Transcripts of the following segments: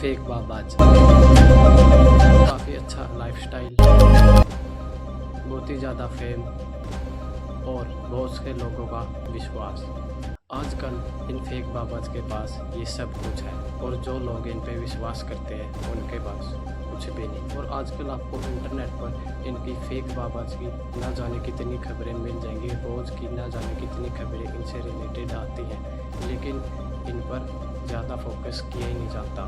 Fake बाबाज, काफ़ी अच्छा lifestyle, बहुत ही ज़्यादा फेम और बहुत से लोगों का विश्वास। आजकल इन फेक बाबाज के पास ये सब कुछ है और जो लोग इन पे विश्वास करते हैं उनके पास कुछ भी नहीं। और आजकल आपको इंटरनेट पर इनकी फेक बाबाज की ना जाने कितनी खबरें मिल जाएंगी, रोज़ की ना जाने कितनी खबरें इनसे रिलेटेड आती हैं, लेकिन इन पर ज़्यादा फोकस किया ही नहीं जाता।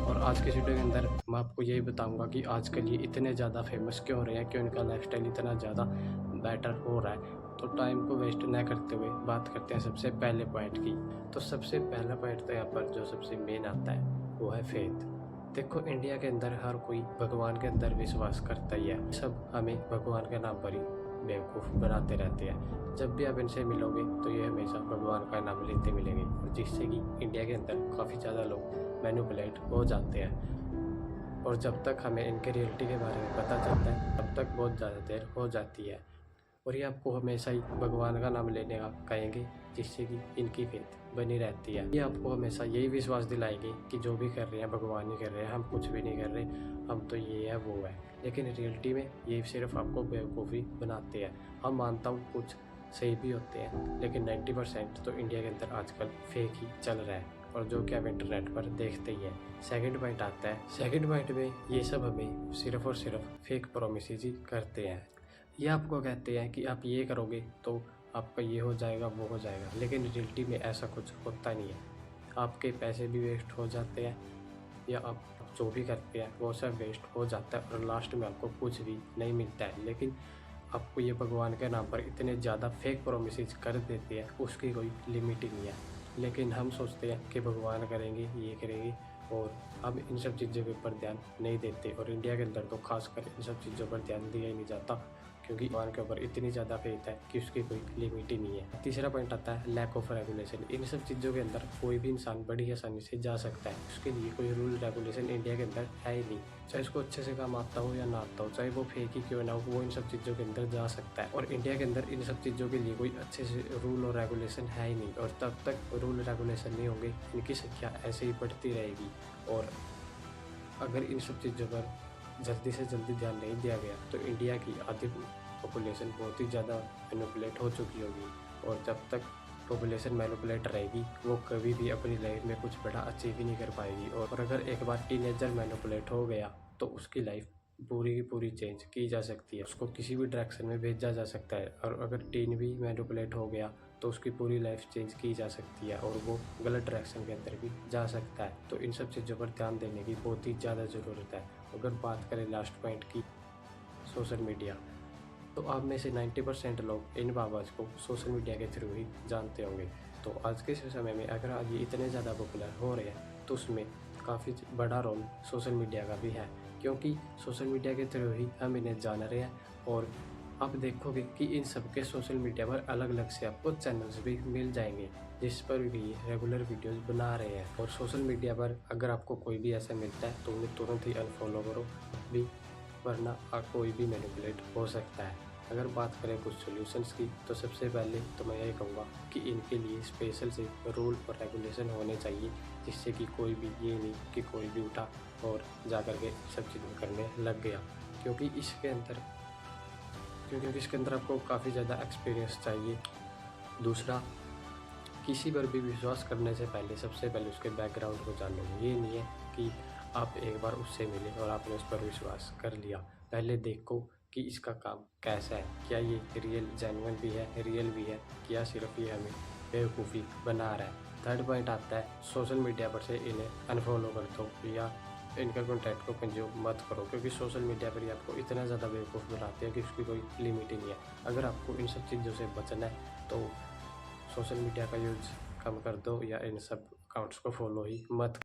और आज के वीडियो के अंदर मैं आपको यही बताऊंगा कि आजकल ये इतने ज़्यादा फेमस क्यों हो रहे हैं, क्यों इनका लाइफस्टाइल इतना ज़्यादा बेटर हो रहा है। तो टाइम को वेस्ट न करते हुए बात करते हैं सबसे पहले पॉइंट की। तो सबसे पहला पॉइंट तो यहाँ पर जो सबसे मेन आता है वो है फेथ। देखो, इंडिया के अंदर हर कोई भगवान के अंदर विश्वास करता ही है। सब हमें भगवान के नाम पर ही बेवकूफ़ बनाते रहते हैं। जब भी आप इनसे मिलोगे तो ये हमेशा भगवान का नाम लेते मिलेंगे, और जिससे कि इंडिया के अंदर काफ़ी ज़्यादा लोग मैनिपुलेट हो जाते हैं। और जब तक हमें इनके रियलिटी के बारे में पता चलता है तब तक बहुत ज़्यादा देर हो जाती है। और ये आपको हमेशा ही भगवान का नाम लेने का कहेंगे, जिससे कि इनकी फेथ बनी रहती है। ये आपको हमेशा यही विश्वास दिलाएंगे कि जो भी कर रहे हैं भगवान ही कर रहे हैं, हम कुछ भी नहीं कर रहे, हम तो ये है वो है। लेकिन रियलिटी में ये सिर्फ आपको बेवकूफ़ी बनाते हैं। हम मानता हूँ कुछ सही भी होते हैं, लेकिन 90% तो इंडिया के अंदर आजकल फेक ही चल रहा है, और जो कि आप इंटरनेट पर देखते ही हैं। सेकंड पॉइंट आता है, सेकंड पॉइंट में ये सब हमें सिर्फ और सिर्फ फेक प्रोमिसेस ही करते हैं। ये आपको कहते हैं कि आप ये करोगे तो आपका ये हो जाएगा वो हो जाएगा, लेकिन रियलिटी में ऐसा कुछ होता नहीं है। आपके पैसे भी वेस्ट हो जाते हैं, या आप जो भी करते हैं वो सब वेस्ट हो जाता है, और लास्ट में आपको कुछ भी नहीं मिलता है। लेकिन आपको ये भगवान के नाम पर इतने ज़्यादा फेक प्रोमिसेस कर देते हैं, उसकी कोई लिमिट ही नहीं है। लेकिन हम सोचते हैं कि भगवान करेंगे, ये करेंगे, और हम इन सब चीज़ों के ऊपर ध्यान नहीं देते। और इंडिया के अंदर तो खासकर इन सब चीज़ों पर ध्यान दिया ही नहीं जाता, क्योंकि भगवान के ऊपर इतनी ज़्यादा फेथ है कि उसकी कोई लिमिट ही नहीं है। तीसरा पॉइंट आता है लैक ऑफ रेगुलेशन। इन सब चीज़ों के अंदर कोई भी इंसान बड़ी आसानी से जा सकता है, उसके लिए कोई रूल रेगुलेशन इंडिया के अंदर है ही नहीं। चाहे उसको अच्छे से काम आता हो या ना आता हो, चाहे वो फेक ही क्यों ना हो, वो इन सब चीज़ों के अंदर जा सकता है। और इंडिया के अंदर इन सब चीज़ों के लिए कोई अच्छे से रूल और रेगुलेशन है ही नहीं, और तब तक रूल रेगुलेशन नहीं होंगे इनकी संख्या ऐसे ही बढ़ती रहेगी। और अगर इन सब चीज़ों पर जल्दी से जल्दी ध्यान नहीं दिया गया तो इंडिया की आधी पॉपुलेशन बहुत ही ज़्यादा मैनिपुलेट हो चुकी होगी। और जब तक पॉपुलेशन मैनिपुलेट रहेगी वो कभी भी अपनी लाइफ में कुछ बड़ा अचीव ही नहीं कर पाएगी। और अगर एक बार टीनेजर मैनिपुलेट हो गया तो उसकी लाइफ पूरी की पूरी चेंज की जा सकती है, उसको किसी भी डायरेक्शन में भेजा जा सकता है। और अगर टीन भी मैनिपुलेट हो गया तो उसकी पूरी लाइफ चेंज की जा सकती है, और वो गलत डायरेक्शन के अंदर भी जा सकता है। तो इन सब चीज़ों पर ध्यान देने की बहुत ही ज़्यादा ज़रूरत है। अगर बात करें लास्ट पॉइंट की, सोशल मीडिया, तो आप में से 90% लोग इन बाबाज को सोशल मीडिया के थ्रू ही जानते होंगे। तो आज के समय में अगर आज ये इतने ज़्यादा पॉपुलर हो रहे हैं तो उसमें काफ़ी बड़ा रोल सोशल मीडिया का भी है, क्योंकि सोशल मीडिया के थ्रू ही हम इन्हें जान रहे हैं। और आप देखोगे कि इन सब के सोशल मीडिया पर अलग अलग से आपको चैनल्स भी मिल जाएंगे, जिस पर भी रेगुलर वीडियोस बना रहे हैं। और सोशल मीडिया पर अगर आपको कोई भी ऐसा मिलता है तो उन्हें तुरंत ही अनफॉलो करो भी, वरना कोई भी मैनिपुलेट हो सकता है। अगर बात करें कुछ सॉल्यूशंस की, तो सबसे पहले तो मैं यही कहूँगा कि इनके लिए स्पेशल से रूल और रेगुलेशन होने चाहिए, जिससे कि कोई भी ये नहीं कि कोई भी उठा और जा कर के सब चीज़ें करने लग गया। क्योंकि इसके अंदर आपको काफ़ी ज़्यादा एक्सपीरियंस चाहिए। दूसरा, किसी पर भी विश्वास करने से पहले सबसे पहले उसके बैकग्राउंड को जान लो। ये नहीं है कि आप एक बार उससे मिले और आपने उस पर विश्वास कर लिया। पहले देखो कि इसका काम कैसा है, क्या ये रियल जेन्युइन भी है, रियल भी है, क्या सिर्फ ये हमें बेवकूफ़ी बना रहा है। थर्ड पॉइंट आता है, सोशल मीडिया पर से इन्हें अनफॉलो कर दो या इनका कॉन्टैक्ट को कंज्यूम मत करो, क्योंकि सोशल मीडिया पर ही आपको इतना ज़्यादा बेवकूफ़ बनाते हैं कि उसकी कोई लिमिट ही नहीं है। अगर आपको इन सब चीज़ों से बचना है तो सोशल मीडिया का यूज़ कम कर दो, या इन सब अकाउंट्स को फॉलो ही मत